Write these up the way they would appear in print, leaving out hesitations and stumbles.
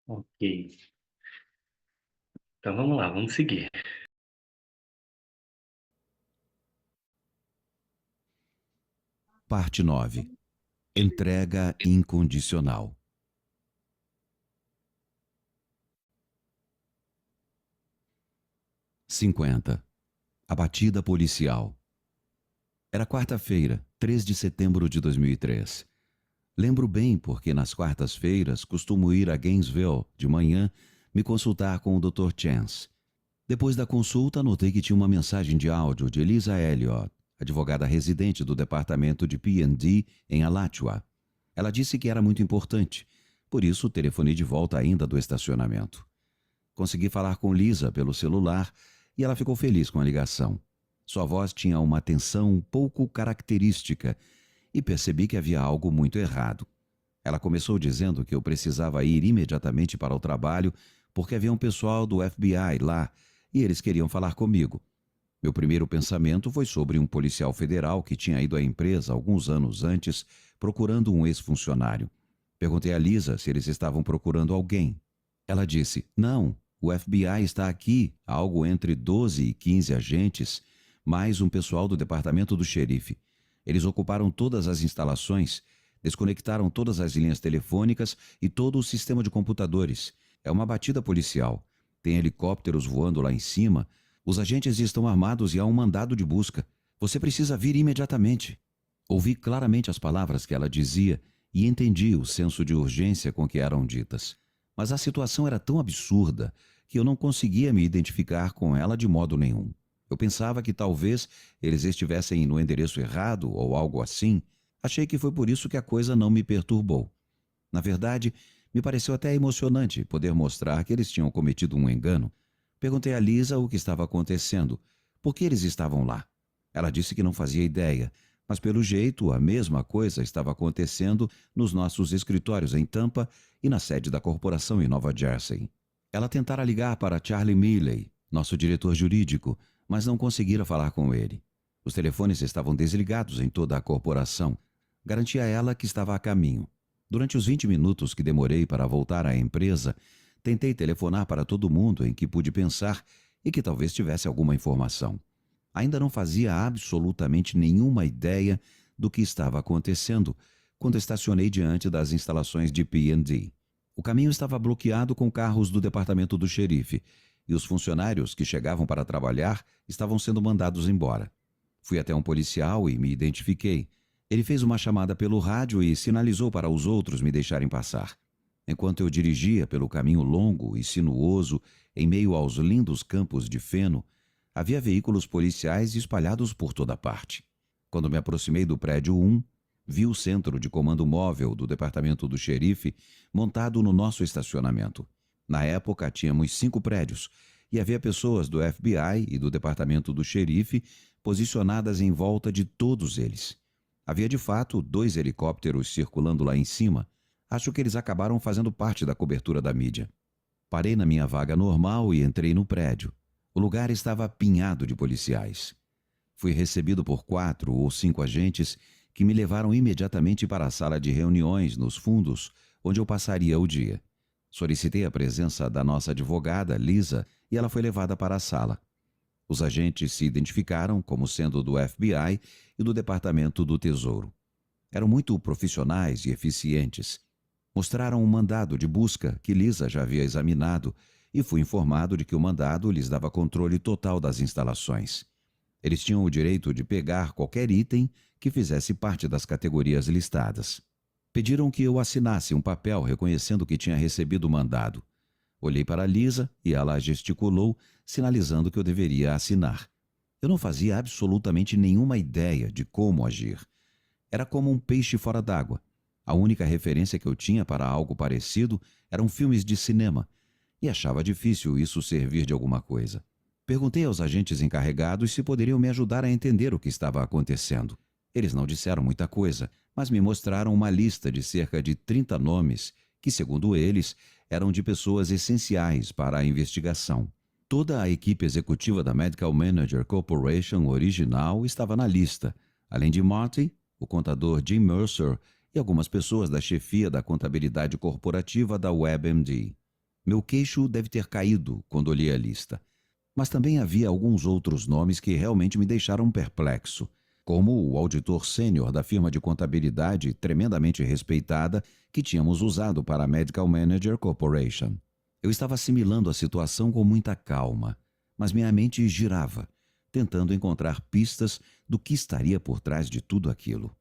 Ok. Então vamos lá, vamos seguir. Parte 9. Entrega incondicional. 50. A batida policial. Era quarta-feira, 3 de setembro de 2003. Lembro bem porque nas quartas-feiras costumo ir a Gainesville de manhã me consultar com o Dr. Chance. Depois da consulta, notei que tinha uma mensagem de áudio de Elisa Elliott, advogada residente do departamento de P&D em Alachua. Ela disse que era muito importante, por isso telefonei de volta ainda do estacionamento. Consegui falar com Lisa pelo celular e ela ficou feliz com a ligação. Sua voz tinha uma tensão um pouco característica e percebi que havia algo muito errado. Ela começou dizendo que eu precisava ir imediatamente para o trabalho porque havia um pessoal do FBI lá e eles queriam falar comigo. Meu primeiro pensamento foi sobre um policial federal que tinha ido à empresa alguns anos antes procurando um ex-funcionário. Perguntei a Lisa se eles estavam procurando alguém. Ela disse: não, o FBI está aqui, algo entre 12 e 15 agentes, mais um pessoal do departamento do xerife. Eles ocuparam todas as instalações, desconectaram todas as linhas telefônicas e todo o sistema de computadores. É uma batida policial. Tem helicópteros voando lá em cima. Os agentes estão armados e há um mandado de busca. Você precisa vir imediatamente. Ouvi claramente as palavras que ela dizia e entendi o senso de urgência com que eram ditas. Mas a situação era tão absurda que eu não conseguia me identificar com ela de modo nenhum. Eu pensava que talvez eles estivessem no endereço errado ou algo assim. Achei que foi por isso que a coisa não me perturbou. Na verdade, me pareceu até emocionante poder mostrar que eles tinham cometido um engano. Perguntei a Lisa o que estava acontecendo, por que eles estavam lá. Ela disse que não fazia ideia, mas pelo jeito a mesma coisa estava acontecendo nos nossos escritórios em Tampa e na sede da corporação em Nova Jersey. Ela tentara ligar para Charlie Milley, nosso diretor jurídico, mas não conseguira falar com ele. Os telefones estavam desligados em toda a corporação. Garanti a ela que estava a caminho. Durante os 20 minutos que demorei para voltar à empresa, tentei telefonar para todo mundo em que pude pensar e que talvez tivesse alguma informação. Ainda não fazia absolutamente nenhuma ideia do que estava acontecendo quando estacionei diante das instalações de P&D. O caminho estava bloqueado com carros do departamento do xerife e os funcionários que chegavam para trabalhar estavam sendo mandados embora. Fui até um policial e me identifiquei. Ele fez uma chamada pelo rádio e sinalizou para os outros me deixarem passar. Enquanto eu dirigia pelo caminho longo e sinuoso, em meio aos lindos campos de feno, havia veículos policiais espalhados por toda parte. Quando me aproximei do prédio 1, vi o centro de comando móvel do departamento do xerife montado no nosso estacionamento. Na época, tínhamos 5 prédios e havia pessoas do FBI e do departamento do xerife posicionadas em volta de todos eles. Havia de fato 2 helicópteros circulando lá em cima. Acho que eles acabaram fazendo parte da cobertura da mídia. Parei na minha vaga normal e entrei no prédio. O lugar estava apinhado de policiais. Fui recebido por 4 ou 5 agentes que me levaram imediatamente para a sala de reuniões nos fundos, onde eu passaria o dia. Solicitei a presença da nossa advogada, Lisa, e ela foi levada para a sala. Os agentes se identificaram como sendo do FBI e do Departamento do Tesouro. Eram muito profissionais e eficientes. Mostraram um mandado de busca que Lisa já havia examinado e fui informado de que o mandado lhes dava controle total das instalações. Eles tinham o direito de pegar qualquer item que fizesse parte das categorias listadas. Pediram que eu assinasse um papel reconhecendo que tinha recebido o mandado. Olhei para Lisa e ela gesticulou, sinalizando que eu deveria assinar. Eu não fazia absolutamente nenhuma ideia de como agir. Era como um peixe fora d'água. A única referência que eu tinha para algo parecido eram filmes de cinema, e achava difícil isso servir de alguma coisa. Perguntei aos agentes encarregados se poderiam me ajudar a entender o que estava acontecendo. Eles não disseram muita coisa, mas me mostraram uma lista de cerca de 30 nomes que, segundo eles, eram de pessoas essenciais para a investigação. Toda a equipe executiva da Medical Manager Corporation original estava na lista, além de Marty, o contador Jim Mercer e algumas pessoas da chefia da contabilidade corporativa da WebMD. Meu queixo deve ter caído quando olhei a lista. Mas também havia alguns outros nomes que realmente me deixaram perplexo, como o auditor sênior da firma de contabilidade tremendamente respeitada que tínhamos usado para a Medical Manager Corporation. Eu estava assimilando a situação com muita calma, mas minha mente girava, tentando encontrar pistas do que estaria por trás de tudo aquilo.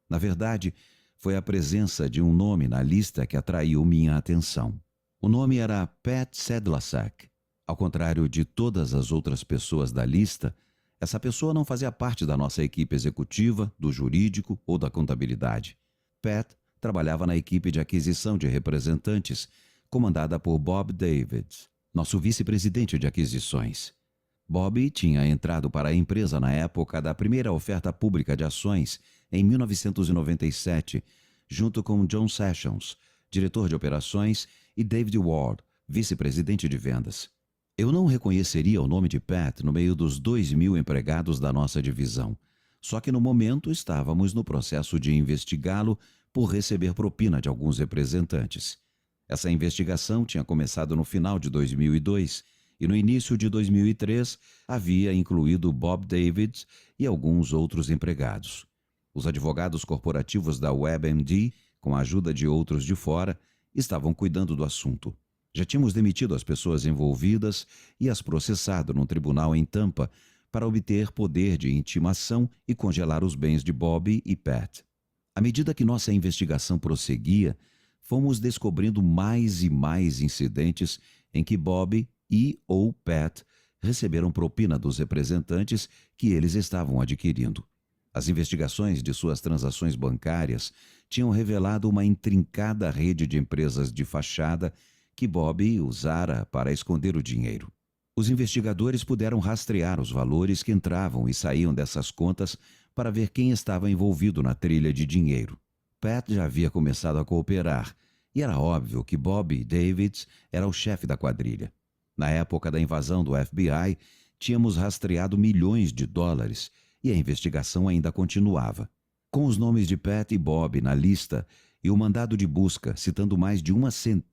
Na verdade, foi a presença de um nome na lista que atraiu minha atenção. O nome era Pat Sedlacek. Ao contrário de todas as outras pessoas da lista, essa pessoa não fazia parte da nossa equipe executiva, do jurídico ou da contabilidade. Pat trabalhava na equipe de aquisição de representantes, comandada por Bob Davids, nosso vice-presidente de aquisições. Bob tinha entrado para a empresa na época da primeira oferta pública de ações, em 1997, junto com John Sessions, diretor de operações, e David Ward, vice-presidente de vendas. Eu não reconheceria o nome de Pat no meio dos 2.000 empregados da nossa divisão. Só que no momento estávamos no processo de investigá-lo por receber propina de alguns representantes. Essa investigação tinha começado no final de 2002 e no início de 2003 havia incluído Bob Davids e alguns outros empregados. Os advogados corporativos da WebMD, com a ajuda de outros de fora, estavam cuidando do assunto. Já tínhamos demitido as pessoas envolvidas e as processado num tribunal em Tampa para obter poder de intimação e congelar os bens de Bob e Pat. À medida que nossa investigação prosseguia, fomos descobrindo mais e mais incidentes em que Bob e ou Pat receberam propina dos representantes que eles estavam adquirindo. As investigações de suas transações bancárias tinham revelado uma intrincada rede de empresas de fachada que Bob usara para esconder o dinheiro. Os investigadores puderam rastrear os valores que entravam e saíam dessas contas para ver quem estava envolvido na trilha de dinheiro. Pat já havia começado a cooperar, e era óbvio que Bob Davids era o chefe da quadrilha. Na época da invasão do FBI, tínhamos rastreado milhões de dólares e a investigação ainda continuava. Com os nomes de Pat e Bob na lista e o mandado de busca citando mais de 100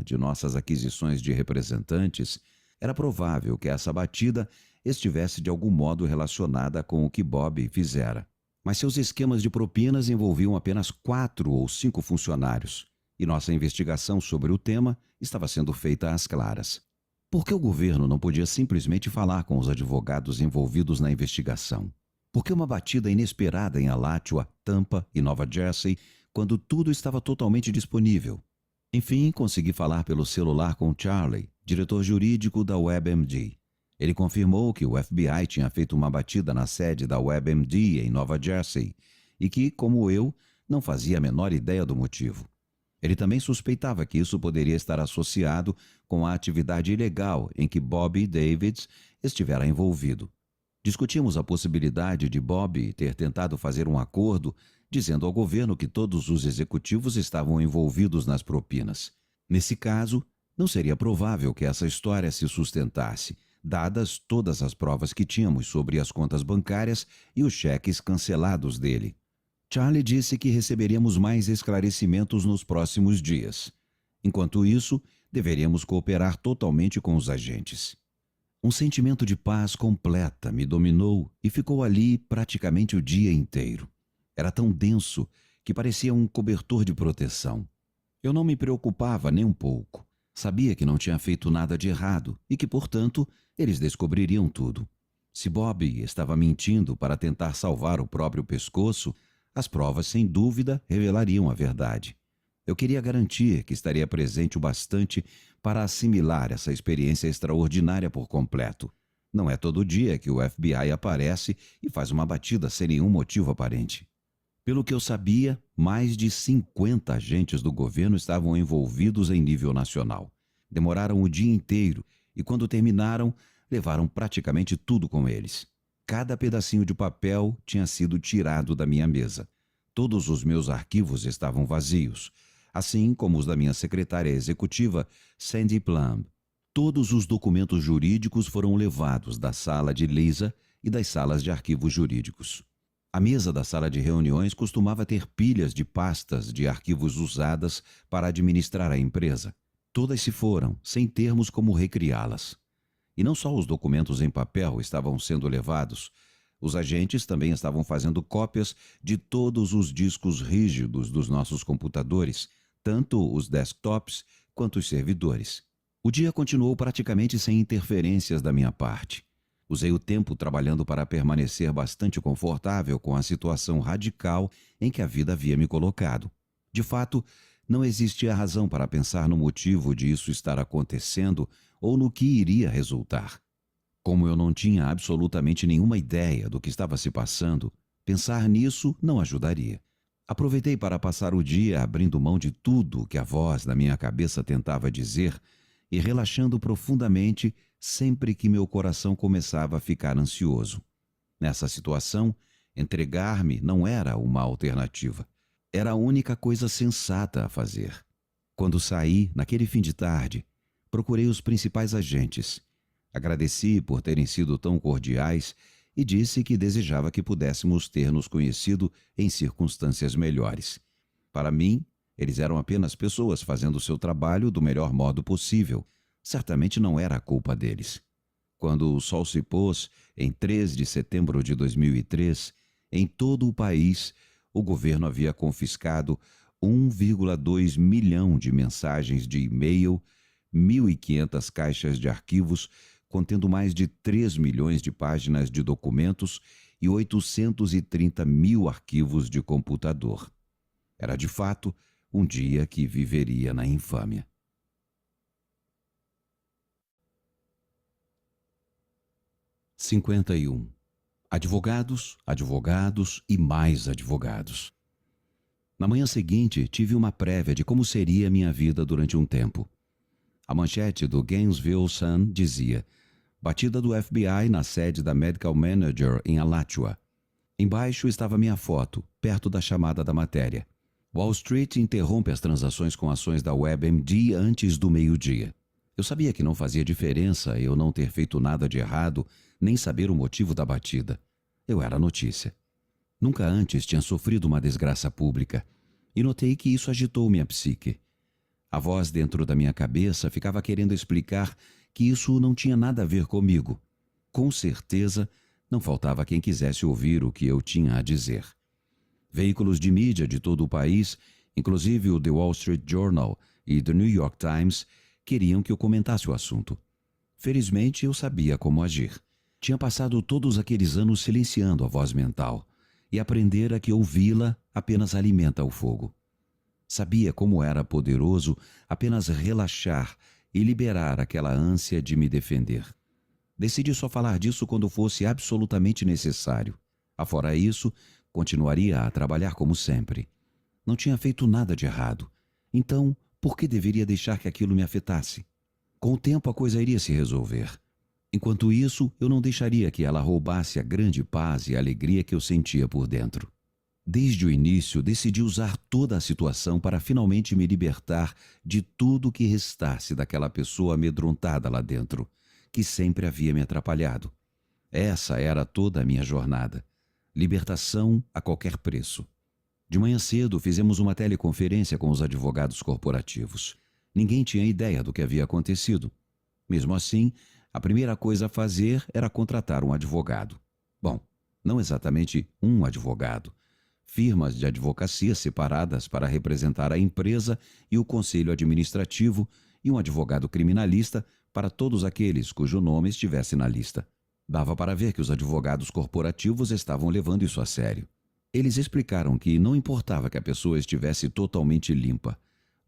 de nossas aquisições de representantes, era provável que essa batida estivesse de algum modo relacionada com o que Bob fizera. Mas seus esquemas de propinas envolviam apenas 4 ou 5 funcionários, e nossa investigação sobre o tema estava sendo feita às claras. Por que o governo não podia simplesmente falar com os advogados envolvidos na investigação? Por que uma batida inesperada em Alachua, Tampa e Nova Jersey, quando tudo estava totalmente disponível? Enfim, consegui falar pelo celular com Charlie, diretor jurídico da WebMD. Ele confirmou que o FBI tinha feito uma batida na sede da WebMD em Nova Jersey e que, como eu, não fazia a menor ideia do motivo. Ele também suspeitava que isso poderia estar associado com a atividade ilegal em que Bob Davids estivera envolvido. Discutimos a possibilidade de Bob ter tentado fazer um acordo dizendo ao governo que todos os executivos estavam envolvidos nas propinas. Nesse caso, não seria provável que essa história se sustentasse, dadas todas as provas que tínhamos sobre as contas bancárias e os cheques cancelados dele. Charlie disse que receberíamos mais esclarecimentos nos próximos dias. Enquanto isso, deveríamos cooperar totalmente com os agentes. Um sentimento de paz completa me dominou e ficou ali praticamente o dia inteiro. Era tão denso que parecia um cobertor de proteção. Eu não me preocupava nem um pouco. Sabia que não tinha feito nada de errado e que, portanto, eles descobririam tudo. Se Bob estava mentindo para tentar salvar o próprio pescoço, as provas, sem dúvida, revelariam a verdade. Eu queria garantir que estaria presente o bastante para assimilar essa experiência extraordinária por completo. Não é todo dia que o FBI aparece e faz uma batida sem nenhum motivo aparente. Pelo que eu sabia, mais de 50 agentes do governo estavam envolvidos em nível nacional. Demoraram o dia inteiro e, quando terminaram, levaram praticamente tudo com eles. Cada pedacinho de papel tinha sido tirado da minha mesa. Todos os meus arquivos estavam vazios, assim como os da minha secretária executiva, Sandy Plumb. Todos os documentos jurídicos foram levados da sala de Lisa e das salas de arquivos jurídicos. A mesa da sala de reuniões costumava ter pilhas de pastas de arquivos usadas para administrar a empresa. Todas se foram, sem termos como recriá-las. E não só os documentos em papel estavam sendo levados, os agentes também estavam fazendo cópias de todos os discos rígidos dos nossos computadores, tanto os desktops quanto os servidores. O dia continuou praticamente sem interferências da minha parte. Usei o tempo trabalhando para permanecer bastante confortável com a situação radical em que a vida havia me colocado. De fato, não existia razão para pensar no motivo de isso estar acontecendo ou no que iria resultar. Como eu não tinha absolutamente nenhuma ideia do que estava se passando, pensar nisso não ajudaria. Aproveitei para passar o dia abrindo mão de tudo que a voz da minha cabeça tentava dizer e relaxando profundamente sempre que meu coração começava a ficar ansioso. Nessa situação, entregar-me não era uma alternativa. Era a única coisa sensata a fazer. Quando saí, naquele fim de tarde, procurei os principais agentes. Agradeci por terem sido tão cordiais e disse que desejava que pudéssemos ter nos conhecido em circunstâncias melhores. Para mim, eles eram apenas pessoas fazendo o seu trabalho do melhor modo possível. Certamente não era a culpa deles. Quando o sol se pôs, em 3 de setembro de 2003, em todo o país, o governo havia confiscado 1,2 milhão de mensagens de e-mail, 1.500 caixas de arquivos contendo mais de 3 milhões de páginas de documentos e 830 mil arquivos de computador. Era, de fato, um dia que viveria na infâmia. – 51. Advogados, advogados e mais advogados. Na manhã seguinte, tive uma prévia de como seria minha vida durante um tempo. A manchete do Gainesville Sun dizia: batida do FBI na sede da Medical Manager em Alachua. Embaixo estava minha foto, perto da chamada da matéria. Wall Street interrompe as transações com ações da WebMD antes do meio-dia. Eu sabia que não fazia diferença eu não ter feito nada de errado, nem saber o motivo da batida. Eu era notícia. Nunca antes tinha sofrido uma desgraça pública, e notei que isso agitou minha psique. A voz dentro da minha cabeça ficava querendo explicar que isso não tinha nada a ver comigo. Com certeza, não faltava quem quisesse ouvir o que eu tinha a dizer. Veículos de mídia de todo o país, inclusive o The Wall Street Journal e The New York Times, queriam que eu comentasse o assunto. Felizmente, eu sabia como agir. Tinha passado todos aqueles anos silenciando a voz mental e aprendera que ouvi-la apenas alimenta o fogo. Sabia como era poderoso apenas relaxar e liberar aquela ânsia de me defender. Decidi só falar disso quando fosse absolutamente necessário. Afora isso, continuaria a trabalhar como sempre. Não tinha feito nada de errado. Então, por que deveria deixar que aquilo me afetasse? Com o tempo a coisa iria se resolver. Enquanto isso, eu não deixaria que ela roubasse a grande paz e alegria que eu sentia por dentro. Desde o início, decidi usar toda a situação para finalmente me libertar de tudo que restasse daquela pessoa amedrontada lá dentro, que sempre havia me atrapalhado. Essa era toda a minha jornada. Libertação a qualquer preço. De manhã cedo, fizemos uma teleconferência com os advogados corporativos. Ninguém tinha ideia do que havia acontecido. Mesmo assim, a primeira coisa a fazer era contratar um advogado. Bom, não exatamente um advogado. Firmas de advocacia separadas para representar a empresa e o conselho administrativo e um advogado criminalista para todos aqueles cujo nome estivesse na lista. Dava para ver que os advogados corporativos estavam levando isso a sério. Eles explicaram que não importava que a pessoa estivesse totalmente limpa.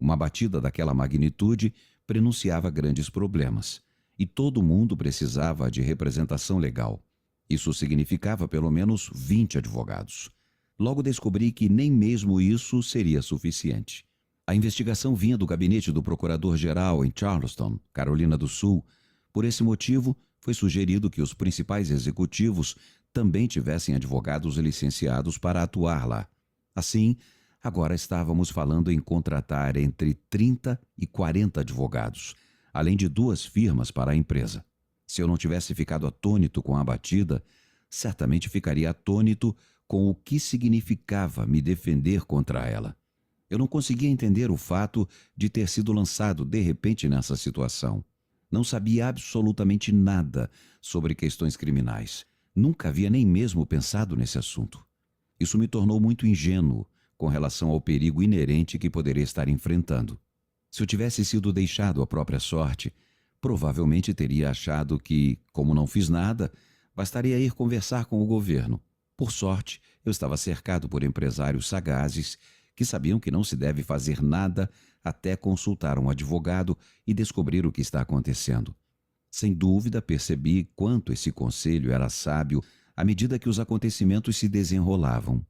Uma batida daquela magnitude prenunciava grandes problemas, e todo mundo precisava de representação legal. Isso significava pelo menos 20 advogados. Logo descobri que nem mesmo isso seria suficiente. A investigação vinha do gabinete do procurador-geral em Charleston, Carolina do Sul. Por esse motivo, foi sugerido que os principais executivos também tivessem advogados licenciados para atuar lá. Assim, agora estávamos falando em contratar entre 30 e 40 advogados, além de 2 firmas para a empresa. Se eu não tivesse ficado atônito com a batida, certamente ficaria atônito com o que significava me defender contra ela. Eu não conseguia entender o fato de ter sido lançado de repente nessa situação. Não sabia absolutamente nada sobre questões criminais. Nunca havia nem mesmo pensado nesse assunto. Isso me tornou muito ingênuo com relação ao perigo inerente que poderia estar enfrentando. Se eu tivesse sido deixado à própria sorte, provavelmente teria achado que, como não fiz nada, bastaria ir conversar com o governo. Por sorte, eu estava cercado por empresários sagazes que sabiam que não se deve fazer nada até consultar um advogado e descobrir o que está acontecendo. Sem dúvida, percebi quanto esse conselho era sábio à medida que os acontecimentos se desenrolavam.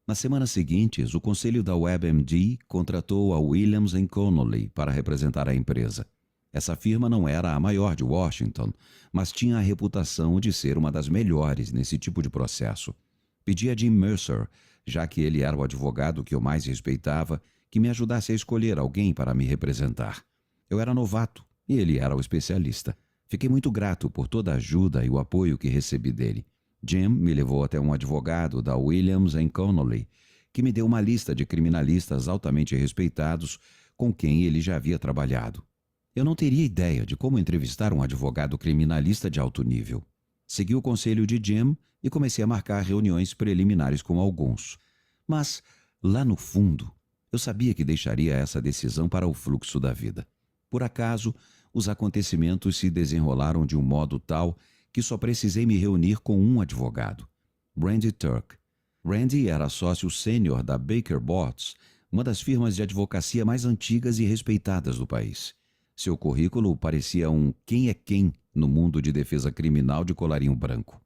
Nas semanas seguintes, o conselho da WebMD contratou a Williams Connolly para representar a empresa. Essa firma não era a maior de Washington, mas tinha a reputação de ser uma das melhores nesse tipo de processo. Pedi a Jim Mercer, já que ele era o advogado que eu mais respeitava, que me ajudasse a escolher alguém para me representar. Eu era novato e ele era o especialista. Fiquei muito grato por toda a ajuda e o apoio que recebi dele. Jim me levou até um advogado da Williams Connolly, que me deu uma lista de criminalistas altamente respeitados com quem ele já havia trabalhado. Eu não teria ideia de como entrevistar um advogado criminalista de alto nível. Segui o conselho de Jim e comecei a marcar reuniões preliminares com alguns. Mas, lá no fundo, eu sabia que deixaria essa decisão para o fluxo da vida. Por acaso, os acontecimentos se desenrolaram de um modo tal que só precisei me reunir com um advogado, Randy Turk. Randy era sócio sênior da Baker Botts, uma das firmas de advocacia mais antigas e respeitadas do país. Seu currículo parecia um quem é quem no mundo de defesa criminal de colarinho branco.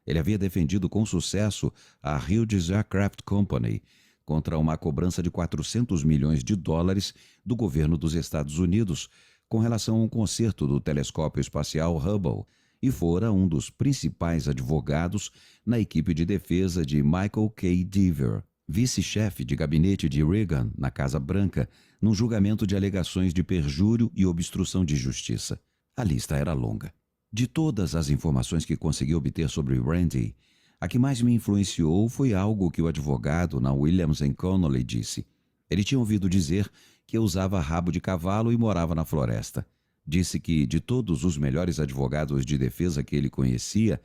Ele havia defendido com sucesso a Hughes Aircraft Company contra uma cobrança de 400 milhões de dólares do governo dos Estados Unidos com relação ao conserto do telescópio espacial Hubble, e fora um dos principais advogados na equipe de defesa de Michael K. Deaver, vice-chefe de gabinete de Reagan na Casa Branca, num julgamento de alegações de perjúrio e obstrução de justiça. A lista era longa. De todas as informações que consegui obter sobre Randy, a que mais me influenciou foi algo que o advogado na Williams Connolly disse. Ele tinha ouvido dizer que usava rabo de cavalo e morava na floresta. Disse que, de todos os melhores advogados de defesa que ele conhecia,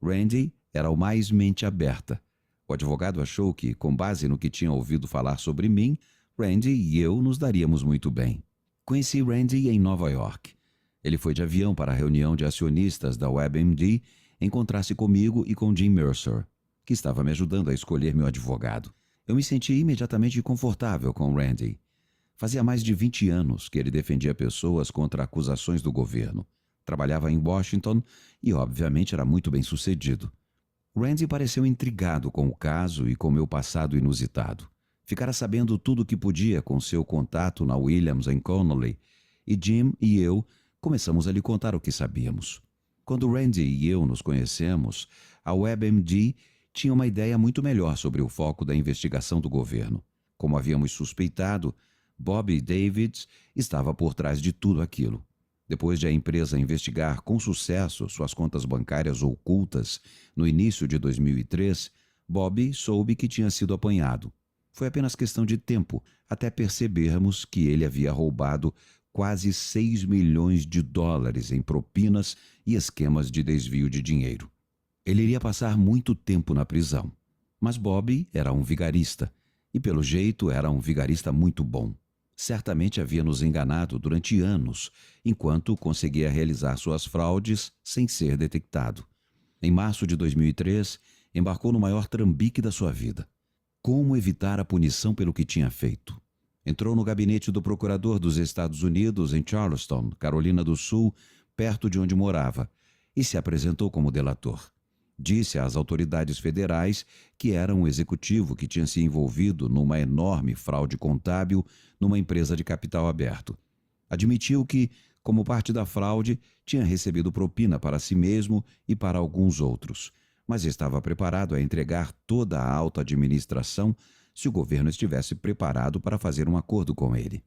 Randy era o mais mente aberta. O advogado achou que, com base no que tinha ouvido falar sobre mim, Randy e eu nos daríamos muito bem. Conheci Randy em Nova York. Ele foi de avião para a reunião de acionistas da WebMD encontrar-se comigo e com Jim Mercer, que estava me ajudando a escolher meu advogado. Eu me senti imediatamente confortável com Randy. Fazia mais de 20 anos que ele defendia pessoas contra acusações do governo. Trabalhava em Washington e, obviamente, era muito bem sucedido. Randy pareceu intrigado com o caso e com meu passado inusitado. Ficara sabendo tudo o que podia com seu contato na Williams Connolly, e Jim e eu começamos a lhe contar o que sabíamos. Quando Randy e eu nos conhecemos, a WebMD tinha uma ideia muito melhor sobre o foco da investigação do governo. Como havíamos suspeitado, Bobby Davids estava por trás de tudo aquilo. Depois de a empresa investigar com sucesso suas contas bancárias ocultas no início de 2003, Bobby soube que tinha sido apanhado. Foi apenas questão de tempo até percebermos que ele havia roubado quase 6 milhões de dólares em propinas e esquemas de desvio de dinheiro. Ele iria passar muito tempo na prisão, mas Bobby era um vigarista, e pelo jeito era um vigarista muito bom. Certamente havia nos enganado durante anos, enquanto conseguia realizar suas fraudes sem ser detectado. Em março de 2003, embarcou no maior trambique da sua vida. Como evitar a punição pelo que tinha feito? Entrou no gabinete do procurador dos Estados Unidos em Charleston, Carolina do Sul, perto de onde morava, e se apresentou como delator. Disse às autoridades federais que era um executivo que tinha se envolvido numa enorme fraude contábil numa empresa de capital aberto. Admitiu que, como parte da fraude, tinha recebido propina para si mesmo e para alguns outros, mas estava preparado a entregar toda a alta administração se o governo estivesse preparado para fazer um acordo com ele.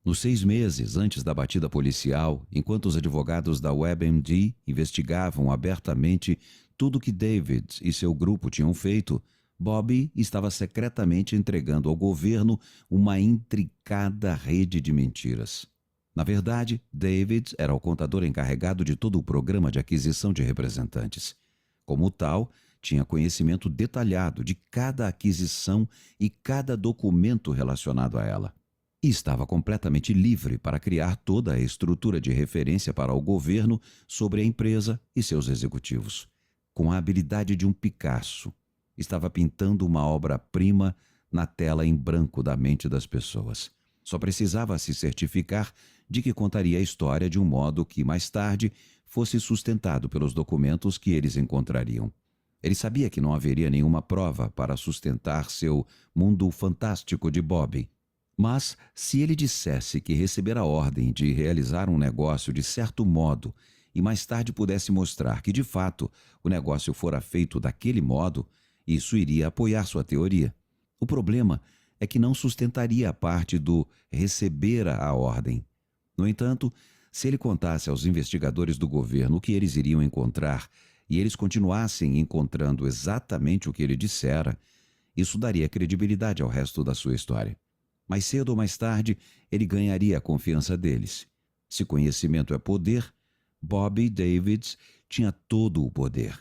Nos 6 meses antes da batida policial, enquanto os advogados da WebMD investigavam abertamente tudo que David e seu grupo tinham feito, Bobby estava secretamente entregando ao governo uma intricada rede de mentiras. Na verdade, David era o contador encarregado de todo o programa de aquisição de representantes. Como tal, tinha conhecimento detalhado de cada aquisição e cada documento relacionado a ela. E estava completamente livre para criar toda a estrutura de referência para o governo sobre a empresa e seus executivos. Com a habilidade de um Picasso, estava pintando uma obra-prima na tela em branco da mente das pessoas. Só precisava se certificar de que contaria a história de um modo que, mais tarde, fosse sustentado pelos documentos que eles encontrariam. Ele sabia que não haveria nenhuma prova para sustentar seu mundo fantástico de Bob. Mas, se ele dissesse que recebera a ordem de realizar um negócio de certo modo e mais tarde pudesse mostrar que, de fato, o negócio fora feito daquele modo, isso iria apoiar sua teoria. O problema é que não sustentaria a parte do recebera a ordem. No entanto, se ele contasse aos investigadores do governo o que eles iriam encontrar e eles continuassem encontrando exatamente o que ele dissera, isso daria credibilidade ao resto da sua história. Mais cedo ou mais tarde, ele ganharia a confiança deles. Se conhecimento é poder, Bobby Davids tinha todo o poder.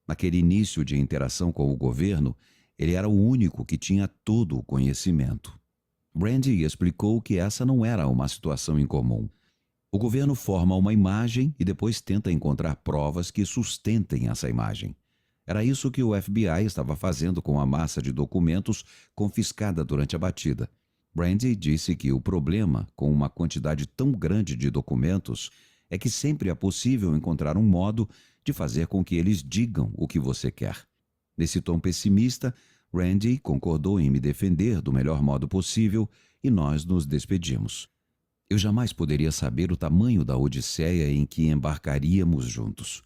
Naquele início de interação com o governo, ele era o único que tinha todo o conhecimento. Randy explicou que essa não era uma situação incomum. O governo forma uma imagem e depois tenta encontrar provas que sustentem essa imagem. Era isso que o FBI estava fazendo com a massa de documentos confiscada durante a batida. Randy disse que o problema com uma quantidade tão grande de documentos é que sempre é possível encontrar um modo de fazer com que eles digam o que você quer. Nesse tom pessimista, Randy concordou em me defender do melhor modo possível e nós nos despedimos. Eu jamais poderia saber o tamanho da odisseia em que embarcaríamos juntos.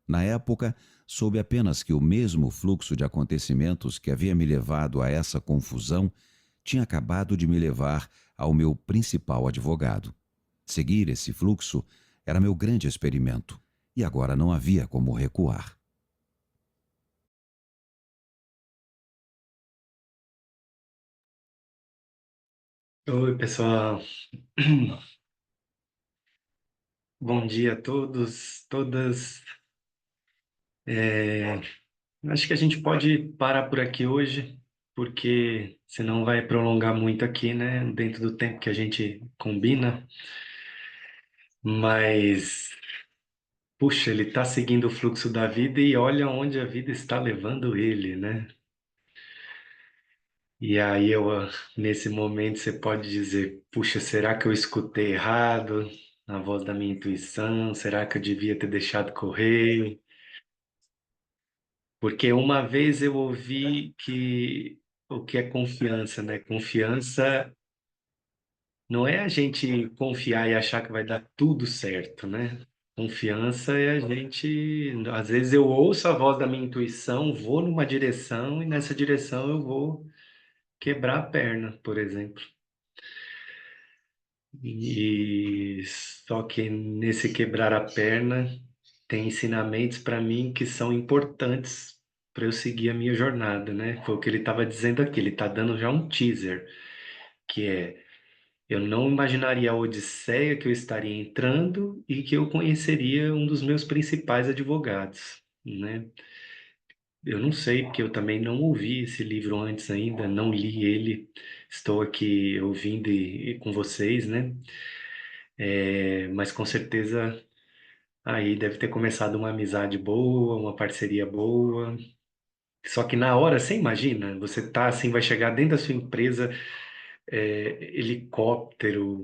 Na época, soube apenas que o mesmo fluxo de acontecimentos que havia me levado a essa confusão tinha acabado de me levar ao meu principal advogado. Seguir esse fluxo era meu grande experimento, e agora não havia como recuar. Oi, pessoal. Bom dia a todos, todas. É, acho que a gente pode parar por aqui hoje, porque senão vai prolongar muito aqui, né? Dentro do tempo que a gente combina. Mas, puxa, ele está seguindo o fluxo da vida e olha onde a vida está levando ele, né? E aí, nesse momento, você pode dizer: puxa, será que eu escutei errado? Na voz da minha intuição? Será que eu devia ter deixado correr? Porque uma vez eu ouvi que o que é confiança, né? Confiança não é a gente confiar e achar que vai dar tudo certo, né? Confiança é a gente. Às vezes eu ouço a voz da minha intuição, vou numa direção e nessa direção eu vou quebrar a perna, por exemplo. E só que nesse quebrar a perna tem ensinamentos para mim que são importantes para eu seguir a minha jornada, né? Foi o que ele estava dizendo aqui, ele está dando já um teaser, que é eu não imaginaria a odisseia que eu estaria entrando e que eu conheceria um dos meus principais advogados, né? Eu não sei, porque eu também não ouvi esse livro antes ainda, não li ele, estou aqui ouvindo com vocês, né? Mas com certeza aí deve ter começado uma amizade boa, uma parceria boa. Só que na hora, você imagina, você tá assim, vai chegar dentro da sua empresa, helicóptero,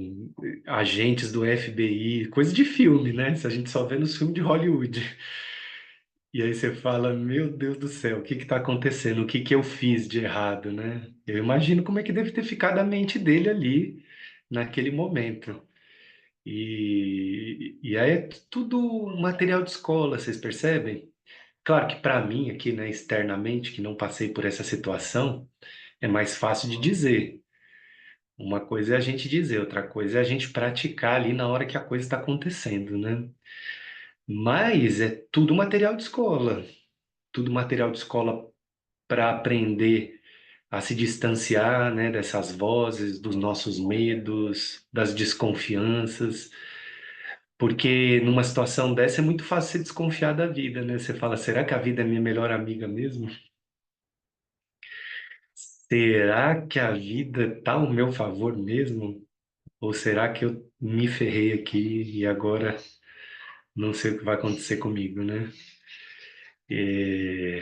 agentes do FBI, coisa de filme, né? Se a gente só vê nos filmes de Hollywood. E aí você fala, meu Deus do céu, o que que tá acontecendo? O que que eu fiz de errado, né? Eu imagino como é que deve ter ficado a mente dele ali, naquele momento. E aí é tudo material de escola, vocês percebem? Claro que para mim aqui, né, externamente, que não passei por essa situação, é mais fácil de dizer. Uma coisa é a gente dizer, outra coisa é a gente praticar ali na hora que a coisa está acontecendo, né? Mas é tudo material de escola, tudo material de escola para aprender a se distanciar, né, dessas vozes, dos nossos medos, das desconfianças, porque numa situação dessa é muito fácil você desconfiar da vida, né? Você fala, será que a vida é minha melhor amiga mesmo? Será que a vida tá ao meu favor mesmo? Ou será que eu me ferrei aqui e agora não sei o que vai acontecer comigo, né? E,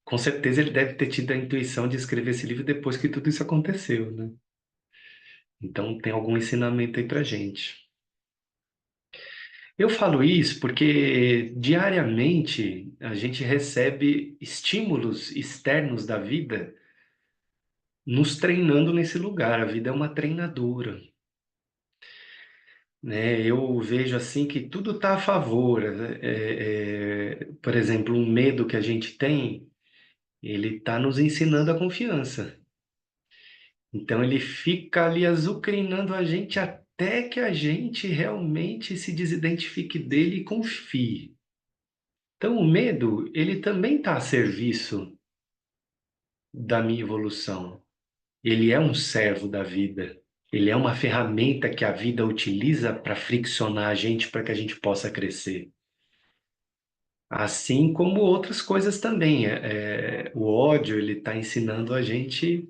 com certeza ele deve ter tido a intuição de escrever esse livro depois que tudo isso aconteceu, né? Então tem algum ensinamento aí pra gente. Eu falo isso porque diariamente a gente recebe estímulos externos da vida nos treinando nesse lugar. A vida é uma treinadora, né? Eu vejo assim que tudo está a favor, né? Por exemplo, um medo que a gente tem, ele está nos ensinando a confiança. Então ele fica ali azucrinando a gente até que a gente realmente se desidentifique dele e confie. Então o medo, ele também está a serviço da minha evolução. Ele é um servo da vida. Ele é uma ferramenta que a vida utiliza para friccionar a gente para que a gente possa crescer. Assim como outras coisas também. O ódio, ele está ensinando a gente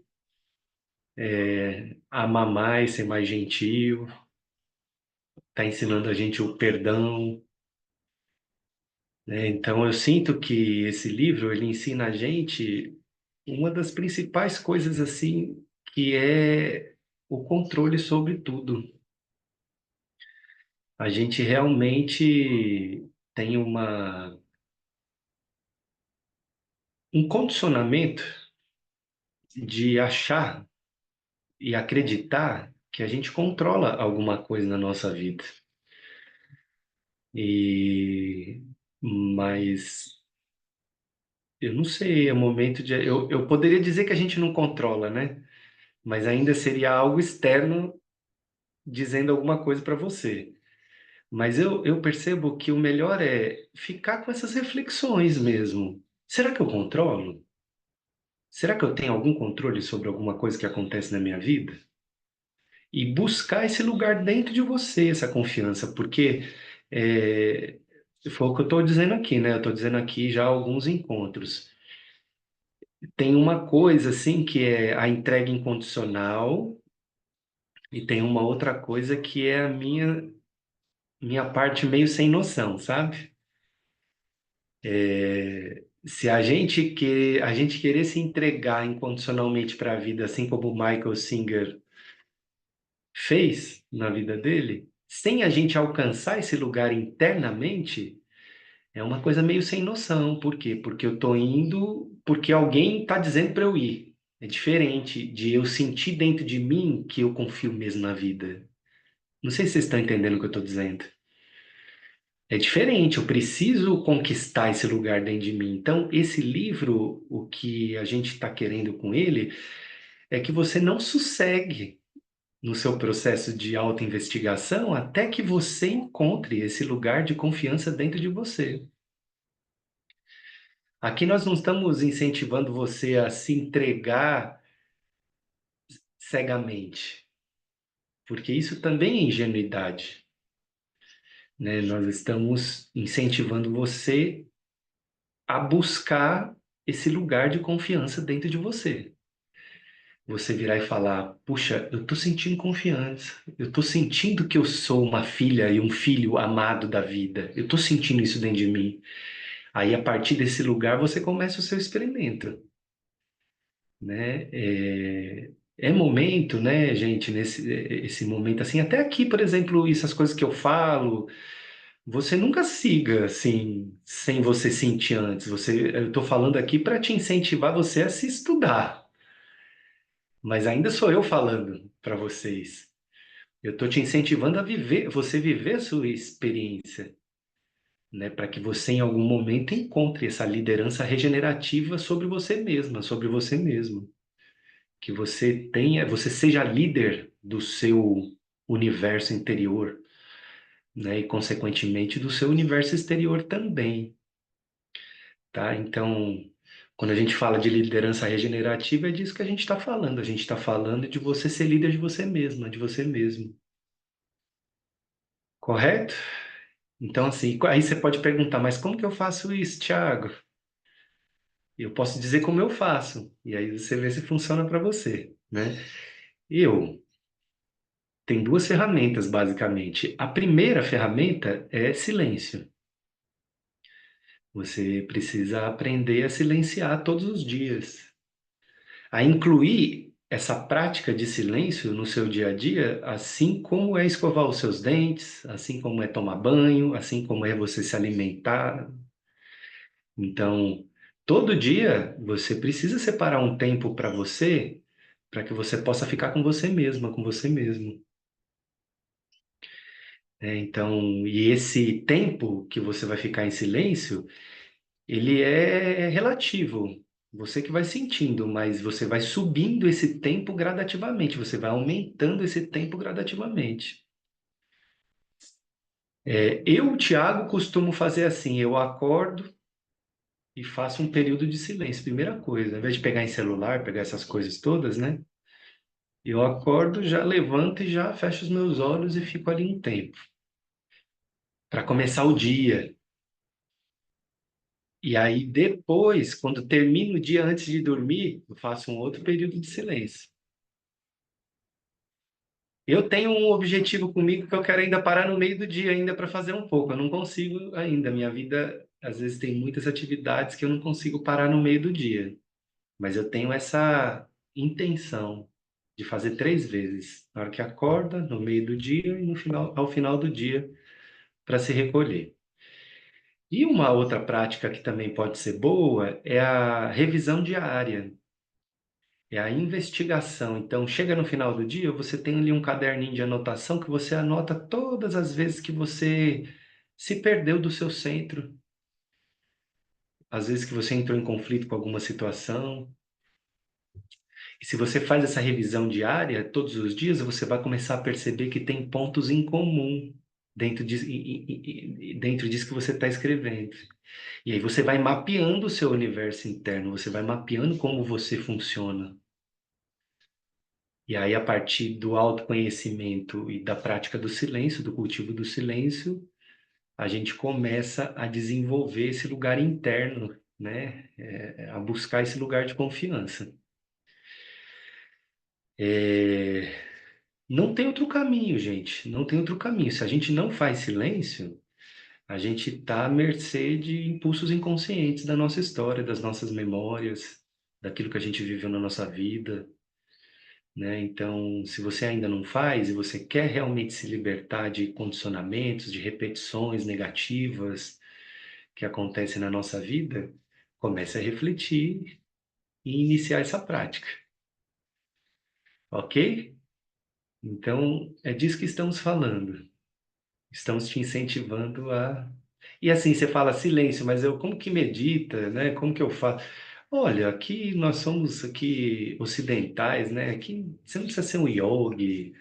a amar mais, ser mais gentil, está ensinando a gente o perdão, né? Então eu sinto que esse livro, ele ensina a gente uma das principais coisas assim, que é o controle sobre tudo. A gente realmente tem um condicionamento de achar e acreditar que a gente controla alguma coisa na nossa vida. E mas eu não sei, é momento de eu poderia dizer que a gente não controla, né? Mas ainda seria algo externo dizendo alguma coisa para você. Mas eu percebo que o melhor é ficar com essas reflexões mesmo. Será que eu controlo? Será que eu tenho algum controle sobre alguma coisa que acontece na minha vida? E buscar esse lugar dentro de você, essa confiança, porque é, foi o que eu estou dizendo aqui, né? Eu estou dizendo aqui já alguns encontros. Tem uma coisa assim que é a entrega incondicional e tem uma outra coisa que é a minha parte meio sem noção, sabe? Se a gente querer se entregar incondicionalmente para a vida, assim como o Michael Singer fez na vida dele, sem a gente alcançar esse lugar internamente, é uma coisa meio sem noção. Por quê? Porque eu tô indo porque alguém está dizendo para eu ir. É diferente de eu sentir dentro de mim que eu confio mesmo na vida. Não sei se vocês estão entendendo o que eu estou dizendo. É diferente, eu preciso conquistar esse lugar dentro de mim. Então, esse livro, o que a gente está querendo com ele, é que você não sossegue no seu processo de autoinvestigação até que você encontre esse lugar de confiança dentro de você. Aqui nós não estamos incentivando você a se entregar cegamente, porque isso também é ingenuidade, né? Nós estamos incentivando você a buscar esse lugar de confiança dentro de você. Você virar e falar: puxa, eu estou sentindo confiança, eu estou sentindo que eu sou uma filha e um filho amado da vida, eu estou sentindo isso dentro de mim. Aí, a partir desse lugar, você começa o seu experimento, né? É momento, né, gente, esse momento assim, até aqui, por exemplo, essas coisas que eu falo, você nunca siga assim, sem você sentir antes. Eu estou falando aqui para te incentivar você a se estudar, mas ainda sou eu falando para vocês. Eu estou te incentivando a viver, você viver a sua experiência, né, para que você em algum momento encontre essa liderança regenerativa sobre você mesma, sobre você mesmo. Que você tenha, você seja líder do seu universo interior, né? E consequentemente do seu universo exterior também, tá? Então, Quando a gente fala de liderança regenerativa, é disso que a gente está falando. A gente está falando de você ser líder de você mesma, de você mesmo. Correto? Então, assim, aí você pode perguntar, mas como que eu faço isso, Thiago? Eu posso dizer como eu faço. E aí você vê se funciona para você, né? Eu tenho duas ferramentas, basicamente. A primeira ferramenta é silêncio. Você precisa aprender a silenciar todos os dias, a incluir essa prática de silêncio no seu dia a dia, assim como é escovar os seus dentes, assim como é tomar banho, assim como é você se alimentar. Então, todo dia você precisa separar um tempo para que você possa ficar com você mesma, com você mesmo. Então, e esse tempo que você vai ficar em silêncio, ele é relativo. Você que vai sentindo, mas você vai subindo esse tempo gradativamente, você vai aumentando esse tempo gradativamente. Eu, Thiago, costumo fazer assim: eu acordo e faço um período de silêncio. Primeira coisa, ao invés de pegar em celular, pegar essas coisas todas, né? Eu acordo, já levanto e já fecho os meus olhos e fico ali um tempo para começar o dia. E aí depois, quando termino o dia antes de dormir, eu faço um outro período de silêncio. Eu tenho um objetivo comigo que eu quero ainda parar no meio do dia ainda para fazer um pouco. Eu não consigo ainda. Minha vida às vezes tem muitas atividades que eu não consigo parar no meio do dia. Mas eu tenho essa intenção de fazer 3 vezes, na hora que acorda, no meio do dia e no final, ao final do dia, para se recolher. E uma outra prática que também pode ser boa é a revisão diária, é a investigação. Então, chega no final do dia, você tem ali um caderninho de anotação que você anota todas as vezes que você se perdeu do seu centro, às vezes que você entrou em conflito com alguma situação. E se você faz essa revisão diária, todos os dias, você vai começar a perceber que tem pontos em comum dentro disso que você está escrevendo. E aí você vai mapeando o seu universo interno, você vai mapeando como você funciona. E aí, a partir do autoconhecimento e da prática do silêncio, do cultivo do silêncio, a gente começa a desenvolver esse lugar interno, né? A buscar esse lugar de confiança. Não tem outro caminho, gente. Não tem outro caminho. Se a gente não faz silêncio, a gente está à mercê de impulsos inconscientes da nossa história, das nossas memórias, daquilo que a gente viveu na nossa vida, né? Então, se você ainda não faz e você quer realmente se libertar de condicionamentos, de repetições negativas que acontecem na nossa vida, comece a refletir e iniciar essa prática, ok? Então, é disso que estamos falando. Estamos te incentivando a. E assim, você fala silêncio, mas eu como que medita, né? Como que eu faço? Olha, aqui nós somos aqui ocidentais, né? Aqui você não precisa ser um yogi,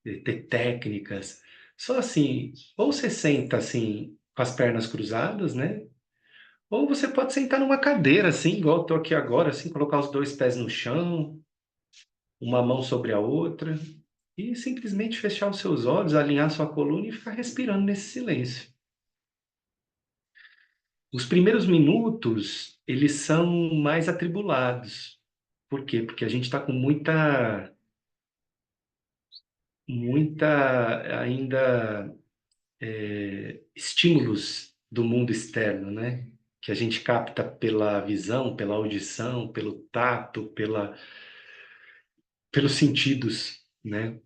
ter técnicas. Só assim, ou você senta assim com as pernas cruzadas, né? Ou você pode sentar numa cadeira assim, igual eu tô aqui agora, assim, colocar os dois pés no chão, uma mão sobre a outra e simplesmente fechar os seus olhos, alinhar sua coluna e ficar respirando nesse silêncio. Os primeiros minutos, eles são mais atribulados. Por quê? Porque a gente está com muita ainda estímulos do mundo externo, né? Que a gente capta pela visão, pela audição, pelo tato, pelos sentidos, né?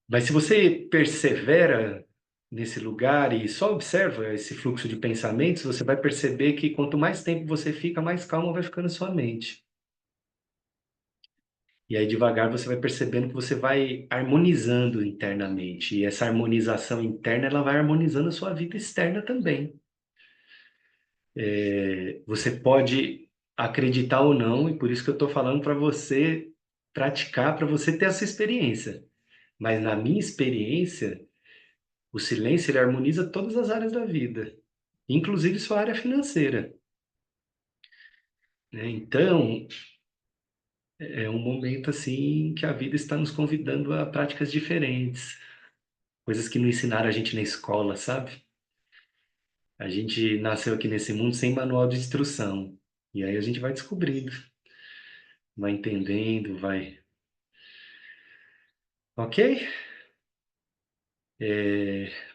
Mas se você persevera nesse lugar e só observa esse fluxo de pensamentos, você vai perceber que quanto mais tempo você fica, mais calma vai ficando sua mente. E aí, devagar, você vai percebendo que você vai harmonizando internamente. E essa harmonização interna, ela vai harmonizando a sua vida externa também. Você pode acreditar ou não, e por isso que eu estou falando para você praticar, para você ter essa experiência. Mas na minha experiência, o silêncio ele harmoniza todas as áreas da vida, inclusive sua área financeira. né? Então, é um momento assim que a vida está nos convidando a práticas diferentes, coisas que não ensinaram a gente na escola, sabe? A gente nasceu aqui nesse mundo sem manual de instrução. E aí a gente vai descobrindo, vai entendendo, vai. Ok?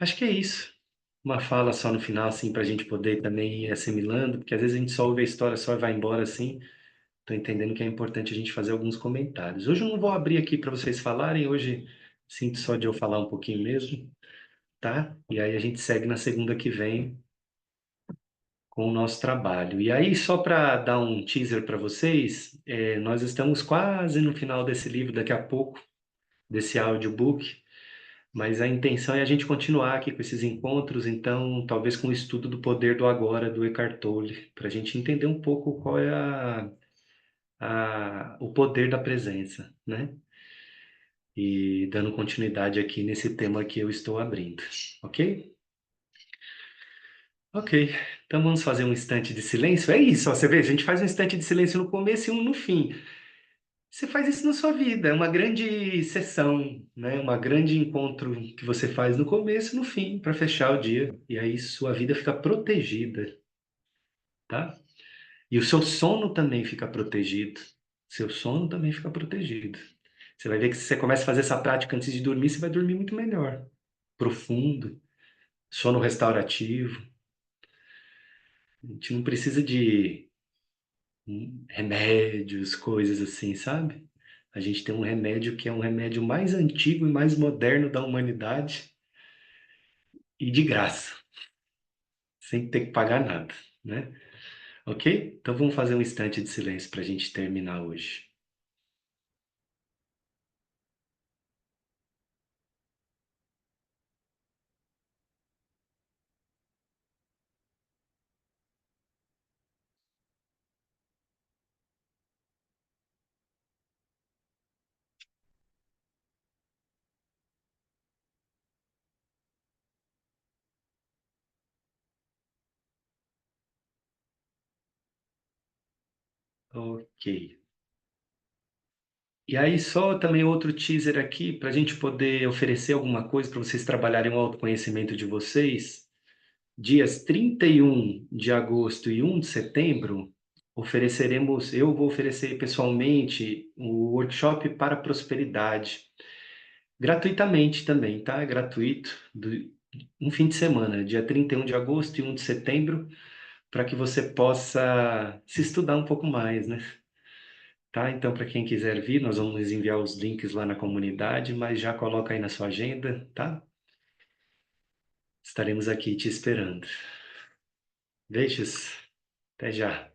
Acho que é isso. Uma fala só no final, assim, para a gente poder também ir assimilando, porque às vezes a gente só ouve a história só e vai embora assim. Estou entendendo que é importante a gente fazer alguns comentários. Hoje eu não vou abrir aqui para vocês falarem, hoje sinto só de eu falar um pouquinho mesmo, tá? E aí a gente segue na segunda que vem com o nosso trabalho. E aí, só para dar um teaser para vocês, nós estamos quase no final desse livro, daqui a pouco, desse audiobook, mas a intenção é a gente continuar aqui com esses encontros, então, talvez com o estudo do poder do agora, do Eckhart Tolle, para a gente entender um pouco qual é o poder da presença, né? E dando continuidade aqui nesse tema que eu estou abrindo, ok? Ok, então vamos fazer um instante de silêncio. É isso, ó, você vê, a gente faz um instante de silêncio no começo e um no fim. Você faz isso na sua vida, é uma grande sessão, né? Uma grande encontro que você faz no começo e no fim, para fechar o dia. E aí sua vida fica protegida, tá? E o seu sono também fica protegido. Seu sono também fica protegido. Você vai ver que se você começa a fazer essa prática antes de dormir, você vai dormir muito melhor. Profundo, sono restaurativo. A gente não precisa de remédios, coisas assim, sabe? A gente tem um remédio que é um remédio mais antigo e mais moderno da humanidade e de graça, sem ter que pagar nada, né? Ok? Então vamos fazer um instante de silêncio para a gente terminar hoje. Ok. E aí, só também outro teaser aqui, para a gente poder oferecer alguma coisa para vocês trabalharem o autoconhecimento de vocês. Dias 31 de agosto e 1 de setembro, eu vou oferecer pessoalmente o workshop para a prosperidade, gratuitamente também, tá? Gratuito, um fim de semana, dia 31 de agosto e 1 de setembro, para que você possa se estudar um pouco mais, né? Tá? Então, para quem quiser vir, nós vamos enviar os links lá na comunidade, mas já coloca aí na sua agenda, tá? Estaremos aqui te esperando. Beijos, até já.